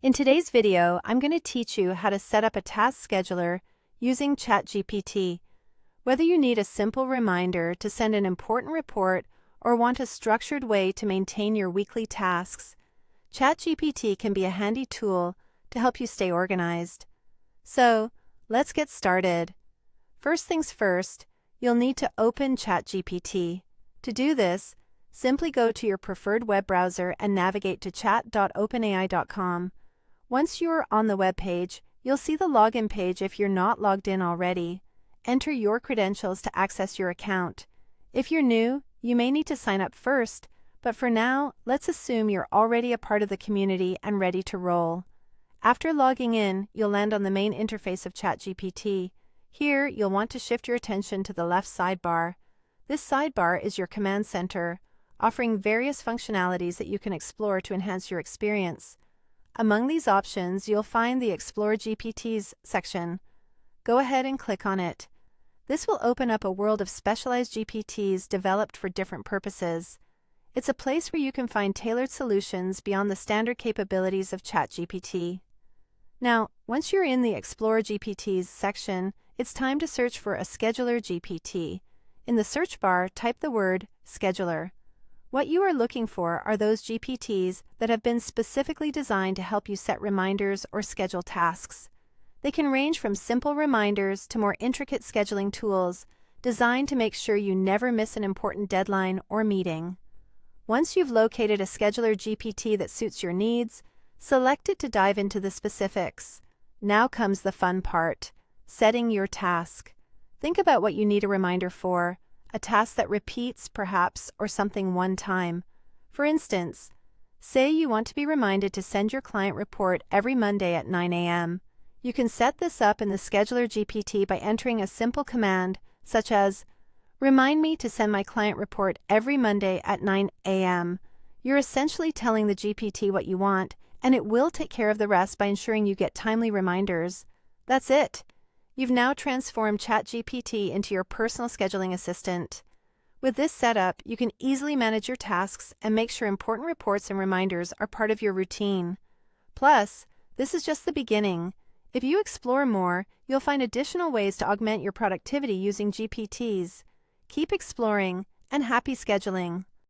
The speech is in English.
In today's video, I'm going to teach you how to set up a task scheduler using ChatGPT. Whether you need a simple reminder to send an important report or want a structured way to maintain your weekly tasks, ChatGPT can be a handy tool to help you stay organized. So, let's get started. First things first, you'll need to open ChatGPT. To do this, simply go to your preferred web browser and navigate to chat.openai.com. Once you are on the web page, you'll see the login page if you're not logged in already. Enter your credentials to access your account. If you're new, you may need to sign up first, but for now, let's assume you're already a part of the community and ready to roll. After logging in, you'll land on the main interface of ChatGPT. Here, you'll want to shift your attention to the left sidebar. This sidebar is your command center, offering various functionalities that you can explore to enhance your experience. Among these options, you'll find the Explore GPTs section. Go ahead and click on it. This will open up a world of specialized GPTs developed for different purposes. It's a place where you can find tailored solutions beyond the standard capabilities of ChatGPT. Now, once you're in the Explore GPTs section, it's time to search for a scheduler GPT. In the search bar, type the word scheduler. What you are looking for are those GPTs that have been specifically designed to help you set reminders or schedule tasks. They can range from simple reminders to more intricate scheduling tools designed to make sure you never miss an important deadline or meeting. Once you've located a scheduler GPT that suits your needs, select it to dive into the specifics. Now comes the fun part, setting your task. Think about what you need a reminder for. A task that repeats, perhaps, or something one time. For instance, say you want to be reminded to send your client report every Monday at 9 a.m. You can set this up in the Scheduler GPT by entering a simple command, such as, "Remind me to send my client report every Monday at 9 a.m. You're essentially telling the GPT what you want, and it will take care of the rest by ensuring you get timely reminders. That's it. You've now transformed ChatGPT into your personal scheduling assistant. With this setup, you can easily manage your tasks and make sure important reports and reminders are part of your routine. Plus, this is just the beginning. If you explore more, you'll find additional ways to augment your productivity using GPTs. Keep exploring, and happy scheduling!